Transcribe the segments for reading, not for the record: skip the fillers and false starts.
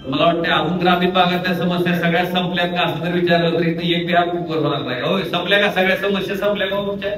मला वाटतं अजून ग्रामीण भागातल्या समस्या सगळ्या संपल्यात का असं जर विचारलं तरी एक बिहार खूप बरोबर नाही. हो, संपल्या का सगळ्या समस्या संपल्या का तुमच्या?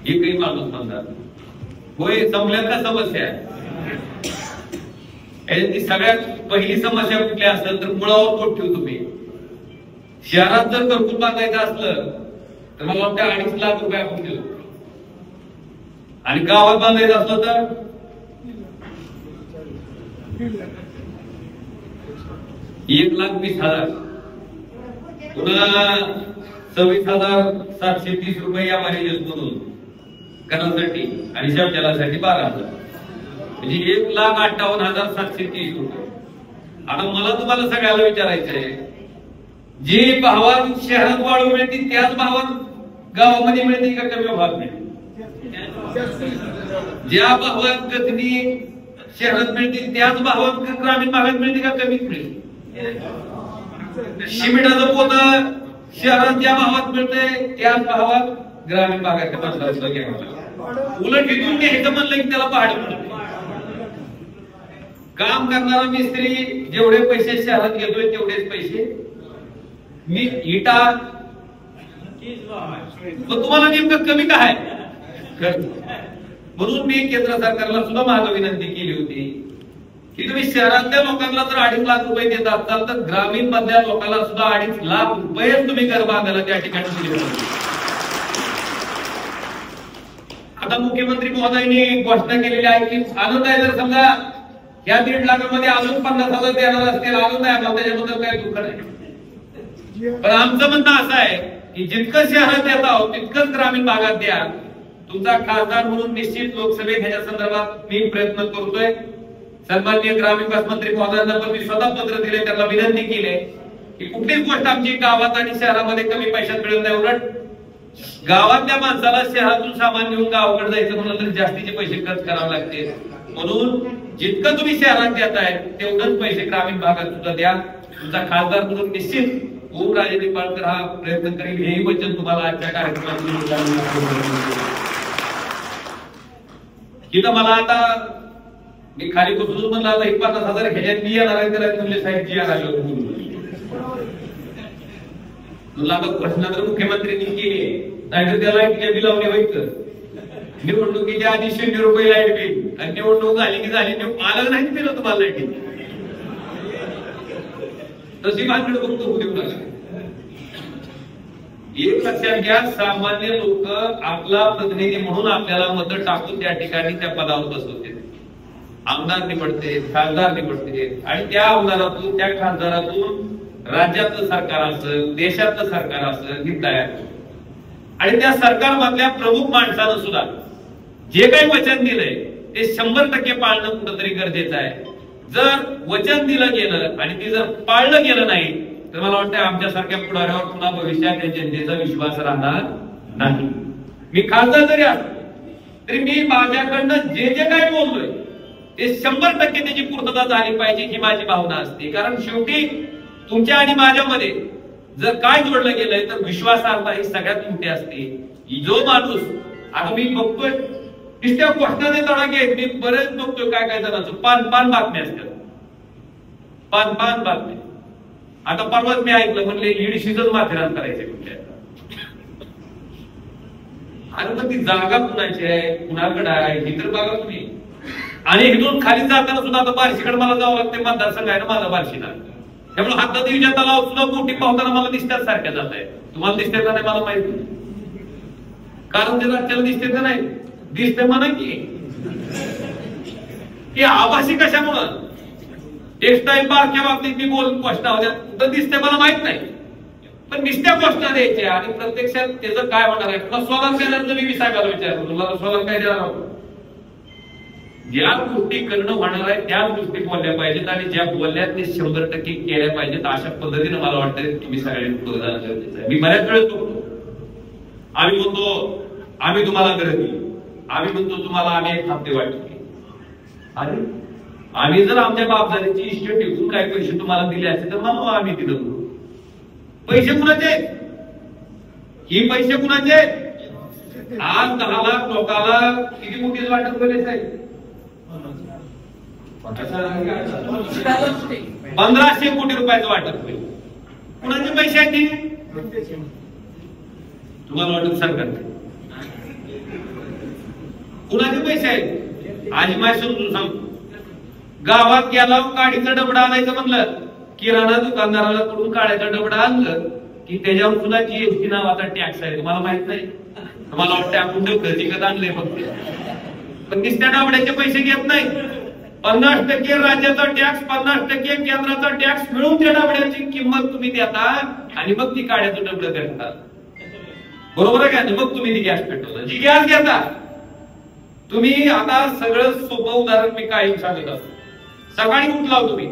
एकही माणूस म्हणतात होय संपल्यात का समस्या? ती सगळ्यात पहिली समस्या कुठली असेल तर मुळावर पोट ठेवू तुम्ही. शहरात जर घरकुल बांधायचं असलं तर मला वाटतं 2.5 लाख रुपये आपण देऊ आणि गावात बांधायचं असलं तर 1,20,000 पुन्हा 26,730 रुपये या मॅनेजर्स मधून करण्यासाठी आणि शौचालयासाठी 12,000 म्हणजे 1,58,730 रुपये. आता मला तुम्हाला सगळ्याला विचारायचं आहे, जे भावात शहरात वाढू मिळतील त्याच भावात गावामध्ये मिळते का कमी भावात मिळते? ज्या भावात गती शहरात मिळतील त्याच भावात ग्रामीण भागात मिळते का कमीच मिळते? शिमिटाचं पोतं शहरात ज्या भावात मिळते त्याच भावात ग्रामीण भागाच्या माणसाला घ्यावं. उलट इथून घ्यायचं म्हणलं की त्याला भाडं मिळते. काम करणारा मिस्त्री जेवढे पैसे शहरात घेतोय तेवढेच पैसे मी इटा. तुम्हाला नेमकं कमी काय? म्हणून मी केंद्र सरकारला सुद्धा माझी विनंती केली होती की तुम्ही शहरातल्या लोकांना जर 2.5 लाख रुपये देत असाल तर ग्रामीण मधल्या लोकांना सुद्धा 2.5 लाख रुपये तुम्ही घर बांधायला त्या ठिकाणी दिले. आता मुख्यमंत्री महोदयांनी घोषणा केलेली आहे की आनंद आहे जर समजा या 1.5 लाखामध्ये अजून 50,000 देणार असतील, आनंद आहे आम्हाला, त्याच्याबद्दल काही दुःख नाही. पण आमचं म्हणणं असं आहे की जितकं शहरात देत आहोत तितकंच ग्रामीण भागात द्या. तुमचा खासदार म्हणून निश्चित लोकसभेत ह्याच्या संदर्भात मी प्रयत्न करतोय. सन्माननीय ग्रामीण विकास मंत्री महोदयांना पण मी स्वतः पत्र दिले, त्यांना विनंती केली की कुठलीच गोष्ट आमची गावात आणि शहरामध्ये कमी पैशात मिळत नाही. उलट गावातल्या माणसाला शहरातून सामान घेऊन गावाकडे जायचं म्हणलं तर जास्तीचे पैसे खर्च करावे लागते. म्हणून जितकं तुम्ही शहरात देताय तेवढंच पैसे ग्रामीण भागात सुद्धा द्या. तुमचा खासदार म्हणून निश्चित ओमराजे निंबाळकर हा प्रयत्न करेल, हेही वचन तुम्हाला आजच्या कार्यक्रमात. इथं मला आता मी खाली बसून म्हणलं आता 50,000 ह्याच्यात मी येणार आहे त्याला तुमले साहेब जी आलो तुला आता घोषणा तर मुख्यमंत्र्यांनी केली, नाहीतर त्याला लाईट बिल लावले व्हायचं. निवडणुकीच्या आधी 100 रुपये लाईट बिल आणि निवडणूक झाली की झाली आलं नाही दिलं तुम्हाला लाईट बिल. तशी भानगड बघतो देऊ नका. एक लक्षात घ्या, सामान्य लोक आपला प्रतिनिधी म्हणून आपल्याला मत टाकून त्या ठिकाणी त्या पदावर बसवते. आमदार निवडते, खासदार निवडते आणि त्या आमदारातून त्या खासदारातून राज्यातलं सरकार असेल, देशातलं सरकार असेल ही तयार. आणि त्या सरकारमधल्या प्रमुख माणसानं सुद्धा जे काही वचन दिलंय ते 100% पाळणं कुठंतरी गरजेचं आहे. जर वचन दिलं गेलं आणि ते जर पाळलं गेलं नाही तर मला वाटतं आमच्यासारख्या पुढाऱ्यावर पुन्हा भविष्यात त्या जनतेचा विश्वास राहणार नाही. मी खासदार जरी असलो तरी मी माझ्याकडनं जे जे काही बोललोय ते 100% त्याची पूर्तता झाली पाहिजे ही माझी भावना असते. कारण शेवटी तुमच्या आणि माझ्यामध्ये जर काय जोडलं गेलंय तर विश्वासार्हता ही सगळ्यात मोठी असते. जो माणूस आता मी बघतोय नुसत्या घोषणा देताना घे, मी बरेच बघतोय काय काय जणांचं पान बातम्या असतात, पान बातम्या. आता परवाच मी ऐकलं म्हणले लीडशीच माथेरान करायचे कुठल्या. आणि मग ती जागा कुणाची आहे, कुणाकडे आहे ही तर बघा तुम्ही. आणि इथून खाली जाताना सुद्धा आता बार्शीकडे मला जावं लागते, मतदारसंघ आहे ना माझा बार्शीला. त्यामुळे हातात देवीच्या तलाव सुद्धा मोठी पावताना मला दिसतात सारख्या जात आहे. तुम्हाला दिसते का नाही मला माहिती, कारण ते राज्याला दिसते का नाही दिसते म्हणा की आभासी कशामुळं टेक्सटाईल पार्कच्या बाबतीत मी बोलून घोषणा होत्या कुठं दिसते मला माहित नाही. पण नुसत्या घोषणा द्यायच्या आणि प्रत्यक्षात त्याचं काय होणार आहे. तुला सोलार देण्याचं मी विसागायला विचारतो, तुला सोलार काय देणार आहोत. ज्या गोष्टी करणं होणार आहे त्याच गोष्टी बोलल्या पाहिजेत आणि ज्या बोलल्या ते 100% केल्या पाहिजेत. अशा पद्धतीने मला वाटतं तुम्ही सगळ्यांनी पुढे जाणं गरजेचं आहे. मी बऱ्याच वेळेस बघतो आम्ही म्हणतो आम्ही तुम्हाला गरज दिली, आम्ही म्हणतो तुम्हाला आम्ही एक हप्ते वाटले. अरे आम्ही जर आमच्या बापदारीची इष्ट टिकून काही पैसे तुम्हाला दिले असते तर मला आम्ही दिलं. पैसे कुणाचे, ही पैसे कुणाचे. आज 10 लाख लोकांना किती मोठी वाटप केले साहेब. 1500 कोटी रुपयाचं वाटप होईल. कुणाचे पैसे आहेत ते? तुम्हाला वाटत सरकारचे? कुणाचे पैसे आहेत? आज माय समजून सांग. गावात गेला काडीचं डबडा आणायचं म्हणलं, किराणा दुकानदाराला कडून काढायचं डबडा आणलं की त्याच्यावर सुद्धा जीएसटी नावाचा टॅक्स आहे. तुम्हाला माहित नाही? तुम्हाला वाटतं आपण विकत आणले फक्त, पण नुसत्या डबड्याचे पैसे घेत नाही. 50% राज्याचा टॅक्स, 50% केंद्राचा टॅक्स मिळून त्या डबड्याची किंमत तुम्ही देता आणि मग ती काड्याचं डबडं करता. बरोबर आहे का? मग तुम्ही ती गॅस पेटवता, जी गॅस घेता तुम्ही. आता सगळं सोपं उदाहरण मी कायम सांगत असतो. सकाळी उठलाव तुम्ही,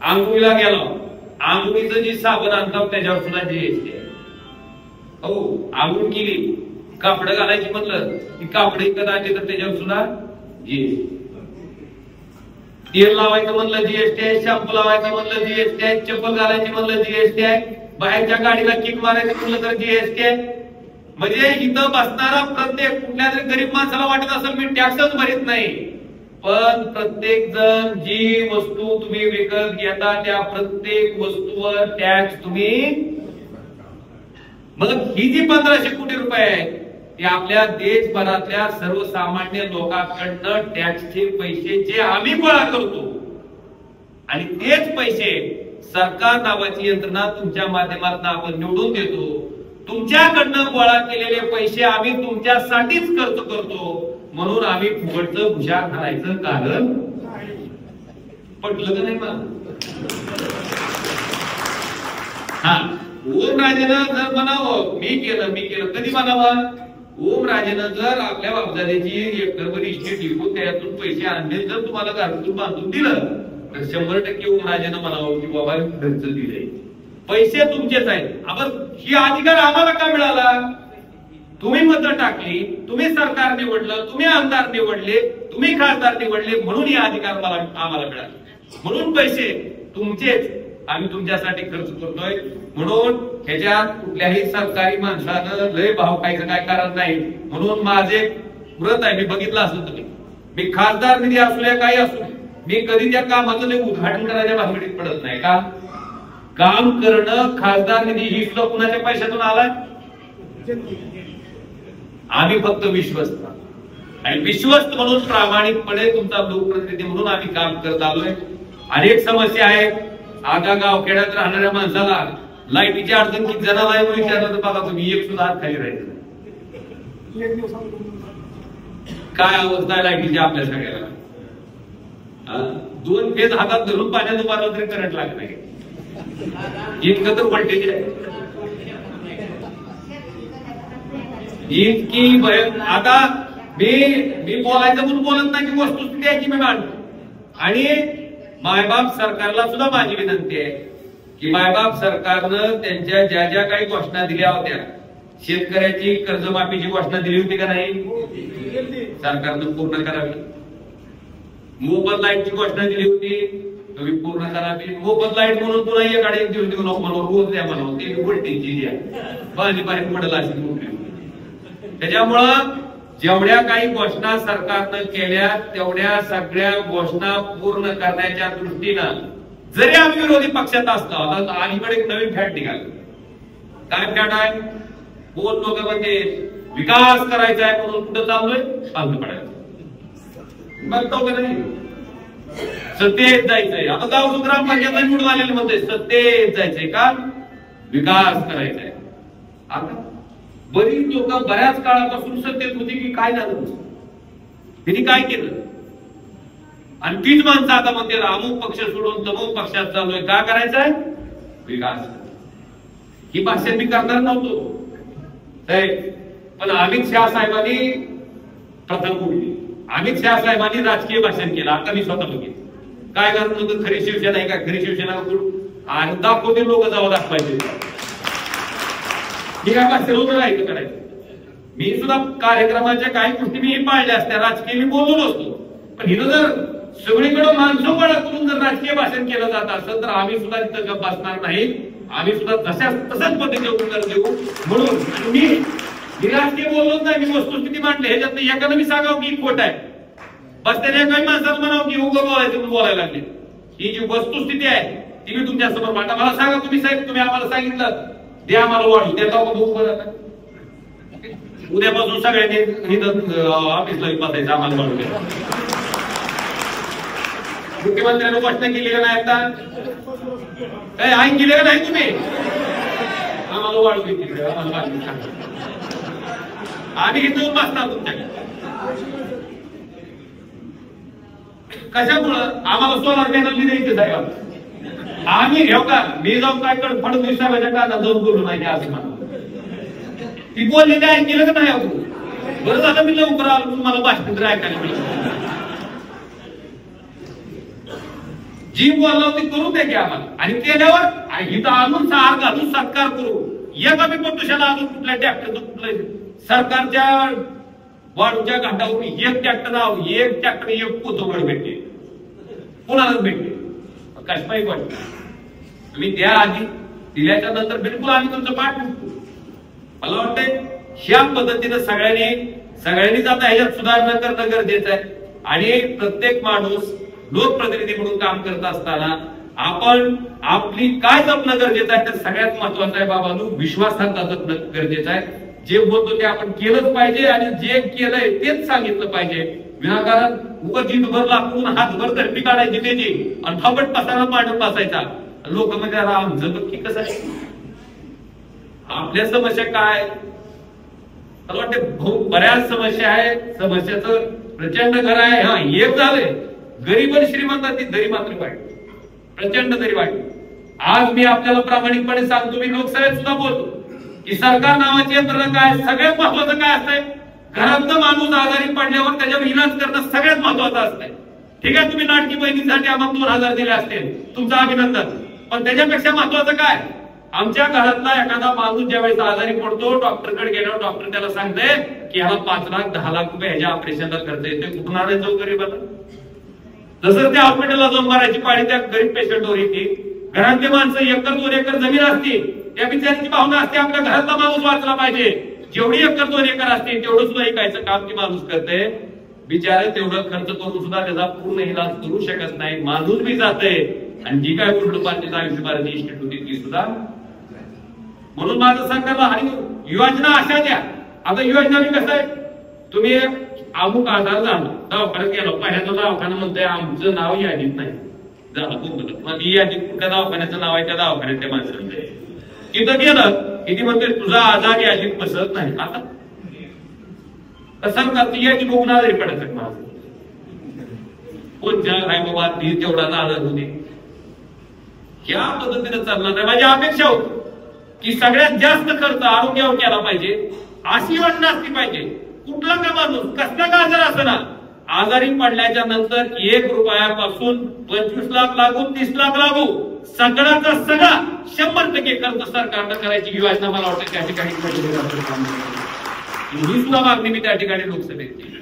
आंघोळीला गेला, आंघोळीचं जी साबण आणतात त्याच्यावर सुद्धा जीएसटी आहे. हो, आंघोळ केली, कापड घालायची म्हणलं की कापड विकत आणले तर त्याच्यावर सुद्धा जीएसटी. तेल लावायचं म्हणलं जीएसटी आहे, शॅम्पू लावायचं म्हणलं जीएसटी आहे, चप्पल घालायची म्हणलं जीएसटी आहे, बाहेरच्या गाडीला किक मारायचं म्हणलं तर जीएसटी आहे. म्हणजे इथं बसणारा प्रत्येक कुठल्या तरी गरीब माणसाला वाटत असेल मी टॅक्सच भरीत नाही, पण प्रत्येक जण जी वस्तू तुम्ही विकत घेता त्या प्रत्येक वस्तूवर टॅक्स तुम्ही. मग ही जी 1500 कोटी रुपये आहे ती आपल्या देशभरातल्या सर्वसामान्य लोकांकडनं टॅक्सचे पैसे जे आम्ही गोळा करतो आणि तेच पैसे सरकार नावाची यंत्रणा तुमच्या माध्यमातून आपण निवडून देतो. तुमच्याकडनं गोळा केलेले पैसे आम्ही तुमच्यासाठीच खर्च करतो, म्हणून आम्ही फुकटचं भुशार घालायचं कारण पटलं का नाही? मग हा, ओमराजेनं जर म्हणावं मी केलं कधी म्हणावं? ओमराजेनं जर आपल्या बापदाद्याची एकरभर इस्टेट विकून त्यातून पैसे आणले जर तुम्हाला घरातून बांधून दिलं तर 100% ओमराजेनं म्हणावं की बाबा खर्च दिले, पैसे तुमचेच आहेत. आपण ही अधिकार आम्हाला का मिळाला? तुम्ही मतं टाकली, तुम्ही सरकार निवडलं, तुम्ही आमदार निवडले, तुम्ही खासदार निवडले, म्हणून हे अधिकार आम्हाला मिळाले. म्हणून पैसे तुमचेच आम्ही तुमच्यासाठी खर्च करतोय. म्हणून ह्याच्यात कुठल्याही सरकारी माणसानं लय भाव खायचं काय कारण नाही. म्हणून माझे व्रत आहे, मी बघितलं असं तुम्ही, मी खासदार निधी असू द्या काही असू, मी कधी त्या कामाचं लय उद्घाटन करायच्या भानगडीत पडत नाही. का? काम करणं खासदार निधी ही सुद्धा कुणाच्या पैशातून आलाय? आम्ही फक्त विश्वस्त आणि विश्वस्त म्हणून प्रामाणिकपणे तुमचा लोकप्रतिनिधी म्हणून आम्ही काम करत आलोय. अनेक समस्या आहेत. आगा गावखेड्यात राहणाऱ्या माणसाला लाईटीची अडचण किती जणांना आहे म्हणून विचारलं तर बघा तुम्ही एक सुद्धा हात खाली राहायचं. काय अवस्था आहे लाईटीची आपल्या सगळ्याला? 2 फेज हातात धरून पाण्यात उभारलं तरी करंट लागत नाही, इतकं तर व्होल्टेज आहे. इतकी भय. आता मी बोलायचं म्हणून बोलत नाही की वस्तुस्थिती आहे की मी मांडतो. आणि मायबाप सरकारला सुद्धा माझी विनंती आहे की मायबाप सरकारनं त्यांच्या ज्या ज्या काही घोषणा दिल्या होत्या, शेतकऱ्याची कर्जमाफीची घोषणा दिली होती का नाही? सरकारनं पूर्ण करावी. मोफत लाईटची घोषणा दिली होती, तुम्ही पूर्ण करावी. मोफत लाईट म्हणून पुन्हा एकाडे दिवस देऊ नको म्हणून रोज द्या म्हणून, ते व्होल्टेजची द्या, पाणी पाणी पडलं अशी मोठी. त्याच्यामुळं जेवढ्या काही घोषणा सरकारनं केल्या तेवढ्या सगळ्या घोषणा पूर्ण करण्याच्या दृष्टीनं जरी आम्ही विरोधी पक्षात असतो, आता अलीकडे एक नवीन फॅट निघाली. काय फॅट आहे? कोण लोक म्हणजे विकास करायचा आहे म्हणून कुठं चाललोय? शांत पडायचं. बघतो का नाही? सत्तेत जायचंय. आता गाव ग्रामपंचायत निवडून आलेले म्हणते सत्तेत जायचंय का? विकास करायचा आहे. आता बरीच लोक बऱ्याच काळापासून सत्तेत होती की काय झालं, त्यांनी काय केलं? आणि तीच माणसं आता म्हणते अमुक पक्ष सोडून तमुक पक्षात चाललोय. का करायचंय? विकास. ही भाषण मी करणार नव्हतो, पण अमित शहा साहेबांनी प्रथम बोलली. अमित शहा साहेबांनी राजकीय भाषण केलं. आता मी स्वतः बघितलं काय कारण होतं. खरी शिवसेना आहे का? खरी शिवसेना आणि दाखवते लोक जावं दाखवायचे. मी काय भाषण होतं राहायचं करायचं. मी सुद्धा कार्यक्रमाच्या काही गोष्टी मी पाळल्या असत्या, राजकीय मी बोललो नसतो. पण हिनं जर सगळीकडे माणसं गोळा करून जर राजकीय भाषण केलं जात असेल तर आम्ही सुद्धा तिथं गप्प बसणार नाही. आम्ही सुद्धा तशाच पद्धतीने उत्तर देऊ. म्हणून मी राजकीय बोललोच नाही, मी वस्तुस्थिती मांडली. ह्याच्यात एखादं मी सांगावं की खोट आहे. बस त्याने काही माणसाला म्हणावं की उगं बोलायचं म्हणून बोलायला लागले. ही जी वस्तुस्थिती आहे ती मी तुमच्या समोर मांडा. मला सांगा तुम्ही साहेब, तुम्ही आम्हाला सांगितलं द्या आम्हाला वाढू देता का बघू बरं. उद्यापासून सगळ्यांनी ऑफिसला बसायचं आम्हाला वाढू द्या. मुख्यमंत्र्यांनी घोषणा केली का नाही आता? काय ऐन केले का नाही तुम्ही? आम्हाला वाढू देतील, आम्ही इथून बसणार तुमच्याकडे. कशामुळं? आम्हाला सोलार पॅनल द्यायचे साहेब. आम्ही घेऊ का? मी जाऊन काय कर फडणवीस साहेबांच्या कानात जाऊन बोलू नाही असं म्हणा. ती बोलली नाही केलं का नाही आपण? बरं झालं मी लवकर आलो, मला भाषण ऐकायला मिळालं. जी बोलला ती करू द्या की आम्हाला. आणि केल्यावर इथं आणून सार घालून सत्कार करू. एक आम्ही पटुशाला अजून कुठल्या ट्रॅक्टरचं कुठलं सरकारच्या वाढूच्या घाटावरून एक ट्रॅक्टर एक पोतोगड भेटते, कोणालाच भेटते. कशमाई वाटत तुम्ही द्या आधी, दिल्याच्या नंतर बिलकुल आम्ही तुमचं पाठ उठतो. मला वाटतंय ह्या पद्धतीनं सगळ्यांनीच आता ह्याच्यात सुधारणा करणं गरजेचं आहे. आणि प्रत्येक माणूस लोकप्रतिनिधी म्हणून काम करत असताना आपण आपली काय जपणं गरजेचं आहे तर सगळ्यात महत्वाचं आहे बाबांनो, विश्वासात जपणं गरजेचं आहे. जे बोलतो ते आपण केलंच पाहिजे आणि जे केलंय तेच सांगितलं पाहिजे. विनाकारण उगाच जीतभर लागून हातभर धरपी काढायची त्याची आणि थोबट पसारा पाडत बसायचा. लोक म्हणजे आमचं बघ की कसं आहे, आपल्या समस्या काय मला वाटते बऱ्याच समस्या आहेत. समस्याचं प्रचंड घर आहे. हा एक झालंय गरीब आणि श्रीमंतांची दरी मात्र वाईट, प्रचंड दरी वाईट. आज मी आपल्याला प्रामाणिकपणे सांगतो, मी लोकसभेत सुद्धा बोलतो की सरकार नावाची यंत्रणा काय, सगळ्यात महत्वाचं काय असतंय, घरातलं माणूस आजारी पडल्यावर त्याच्यावर इलाज करणं सगळ्यात महत्वाचं असतंय. ठीक आहे, तुम्ही लाडकी बहिणीसाठी आम्हाला 2000 दिले असतील, तुमचं अभिनंदन. पण त्याच्यापेक्षा महत्वाचं काय, आमच्या घरातला एखादा माणूस ज्यावेळेस आजारी पडतो, डॉक्टरकडे गेल्यावर डॉक्टर त्याला सांगते की ह्याला 5 लाख 10 लाख रुपये ह्याच्या ऑपरेशनला खर्च येते. कुठून आणायचं गरीबाला? जसं त्या हॉस्पिटलला जाऊन मारायची पाळी त्या गरीब पेशंटवर येते. घरातले माणसं 1 एकर 2 एकर जमीन असते, त्या बिचाराची भावना असते आपल्या घरातला माणूस वाचला पाहिजे. जेवढी 1 एकर 2 एकर असते तेवढं सुद्धा ऐकायचं काम ती माणूस करते. बिचारे तेवढं खर्च करून सुद्धा त्याचा पूर्ण इलाज करू शकत नाही. माणूस बी जाते आणि जी काय उलट पालखी आयुष्य भारती इन्स्टिट्यूट ती सुद्धा. म्हणून माझं सांगायला आणि योजना अशा द्या. आता योजना मी कसं आहे, तुम्ही अमुक आजार झाला दवाखान्यात गेलो, पहिल्यांदा दवाखाना म्हणतोय आमचं नाव यादीत नाही झालं, मग ही यादीत कुठल्या दवाखान्याचं नाव आहे त्या दवाखान्यात त्या माणसाचं तिथं गेलं किती म्हणतोय तुझा आजार यादीत बसत नाही. आता सरकारची यादी बघून आजारी पडायचं माझं कोण जग आहे बाबा ती तेवढाच आजार होते. ह्या पद्धतीने चालणार नाही. माझी अपेक्षा होती की सगळ्यात जास्त खर्च आरोग्यावर केला पाहिजे, अशी योजना असली पाहिजे. कुठला का माणूस कसला का आजार असना आजारी पडल्याच्या नंतर 1 रुपयापासून 25 लाख लागू 30 लाख लागू सगळ्याचा सगळा 100% खर्च सरकारनं करायची योजना मला वाटतं त्या ठिकाणी ही सुद्धा मागणी मी त्या ठिकाणी लोकसभेत केली.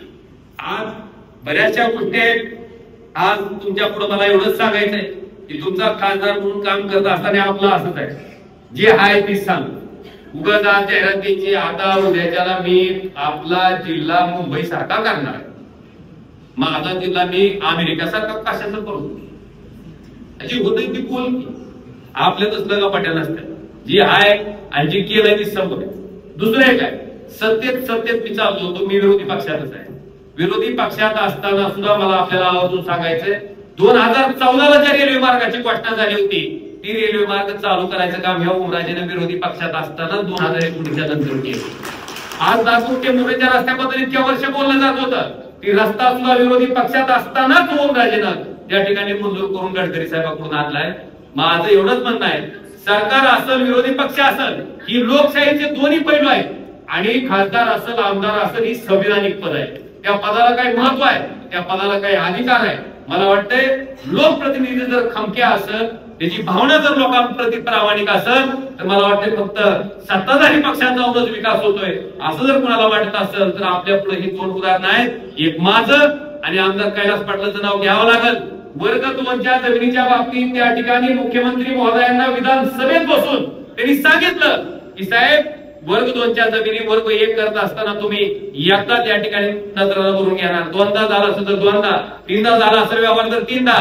आज बऱ्याचशा गोष्टी आहेत. आज तुमच्या पुढे मला एवढंच सांगायचंय की तुमचा खासदार म्हणून काम करत असताना आपलं असंच आहे, जे आहे ते सांग उगाच जाहिरातीची. आता उद्याच्याला मी आपला जिल्हा मुंबई सारखा करणार आहे, माझा जिल्हा मी अमेरिकेसारखा कशाचं करू अशी होत ती बोल की आपल्या तसलं गपाट्या नसत्या. जी आहे आणि जी केलंय ती समोर. दुसरं एक आहे सत्तेत मी चाललो होतो, मी विरोधी पक्षातच आहे. विरोधी पक्षात असताना सुद्धा मला आपल्याला आवर्जून सांगायचंय 2014ला ज्या रेल्वे मार्गाची घोषणा झाली होती ती रेल्वे मार्ग चालू करायचं काम ह्या ओमराजेने विरोधी पक्षात असताना 2019च्या नंतर केलं. आज नागपूर ते मुंबईच्या रस्त्याबद्दल इतक्या वर्ष बोललं जात होतं, ती रस्ता सुद्धा विरोधी पक्षात असतानाच ओमराजेनं त्या ठिकाणी मंजूर करून गडकरी साहेबांकडून आणलाय. माझं एवढंच म्हणणं आहे, सरकार असेल विरोधी पक्ष असेल ही लोकशाहीचे दोन्ही पैलू आहेत आणि खासदार असेल आमदार असेल ही संविधानिक पद आहे. त्या पदाला काही महत्व आहे, त्या पदाला काही अधिकार आहे. मला वाटतंय लोकप्रतिनिधी जर खमक्या असेल, त्याची भावना जर लोकांप्रती प्रामाणिक असेल तर मला वाटतं फक्त सत्ताधारी पक्षांचा विकास होतोय असं जर कोणाला वाटत असेल तर आपल्या पुढे ही 2 उदाहरणं आहेत. एक माझं आणि आमदार कैलास पाटलांचं नाव घ्यावं लागेल. वर्ग 2च्या जमिनीच्या बाबतीत त्या ठिकाणी मुख्यमंत्री महोदयांना विधानसभेत बसून त्यांनी सांगितलं की साहेब वर्ग 2च्या जमिनी वर्ग 1 करत असताना तुम्ही एकदा त्या ठिकाणी नजराला भरून घेणार, दोनदा झाला असेल तर दोनदा, तीनदा झाला असेल व्यवहार तर तीनदा,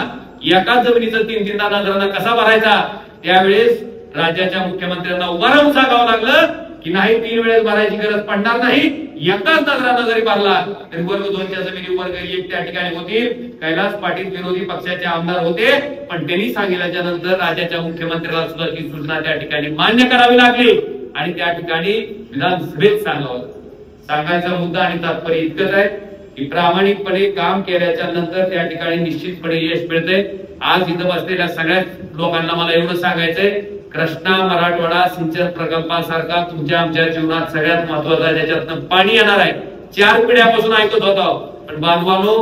एकाच जमिनीचं तीन-तीनदा नजराना कसा भरायचा? त्यावेळेस राज्याच्या मुख्यमंत्र्यांना उभा राहून सांगावं लागलं की नाही, 3 वेळेस भरायची गरज पडणार नाही, एकाच नजरानं जरी भरला तरी वर्ग 2च्या जमिनी वर्ग 1 त्या ठिकाणी होतील. कैलास पाटील विरोधी पक्षाचे आमदार होते, पण त्यांनी सांगितल्याच्या नंतर राज्याच्या मुख्यमंत्र्याला सुद्धा ती सूचना त्या ठिकाणी मान्य करावी लागली आणि त्या ठिकाणी विधानसभेत सांगायचा मुद्दा आणि तात्पर्य इतकंच आहे की प्रामाणिकपणे काम केल्याच्या नंतर त्या ठिकाणी निश्चितपणे यश मिळते. आज इथं बसलेल्या सगळ्या लोकांना मला एवढं सांगायचंय, कृष्णा मराठवाडा सिंचन प्रकल्पासारखा तुमच्या आमच्या जीवनात सगळ्यात महत्वाचा, ज्याच्यातनं पाणी येणार आहे, 4 पिढ्यापासून ऐकत होतो, पण बांधवानो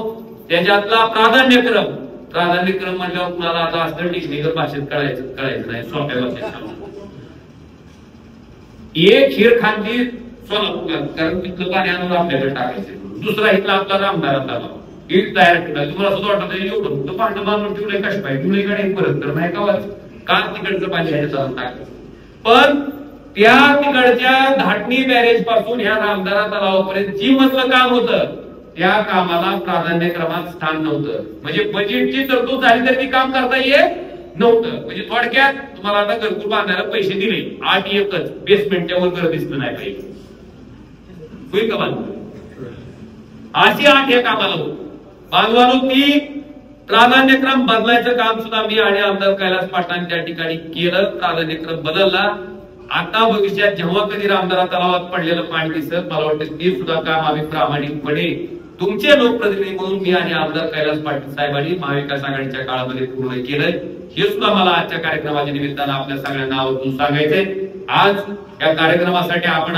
त्याच्यातला प्राधान्यक्रम म्हणल्यावर तुम्हाला आता असं टेक्निकल भाषेत कळायचं नाही, सोप्या भाषेत एक खीर खांदी सोलापूर, कारण तिथलं पाणी आणून आपल्याकडे टाकायचं, दुसरा इथला आपला रामदारातला एक तयार ठेवला. तुम्हाला असं वाटत एवढं पाणी बांधून ठेवलंय कशा पाहिजे, जुळीकडे परत तर नाही का तिकडचं पाणी ह्याच्यात आणून टाकायचं. पण त्या तिकडच्या धाटणी बॅरेज पासून ह्या रामदारा तलावापर्यंत जी मधलं काम होतं त्या कामाला प्राधान्यक्रमात स्थान नव्हतं. म्हणजे बजेटची तरतूद झाली तरी ती काम करता येत नव्हतं. म्हणजे थोडक्यात तुम्हाला आता घरकुल बांधायला पैसे दिले 8 एकच, बेसमेंटच्या वर घर दिसलं नाही पाहिजे, होईल का बांधून? अशी 8 या कामाला होत बांधवानो. ती प्राधान्यक्रम बदलायचं काम सुद्धा मी आणि आमदार कैलास पाटलांनी त्या ठिकाणी केलं, प्राधान्यक्रम बदलला. आता भविष्यात जेव्हा कधी रामदारा तलावात पडलेलं पाणी दिसत, मला वाटतं ते सुद्धा काम आम्ही प्रामाणिकपणे तुमचे लोकप्रतिनिधी म्हणून मी आणि आमदार कैलास पाटील साहेबांनी महाविकास आघाडीच्या काळामध्ये पूर्ण केलंय. हे सुद्धा मला आजच्या कार्यक्रमाच्या निमित्तानं आपल्या सगळ्यांना आवर्जून सांगायचंय. आज या कार्यक्रमासाठी आपण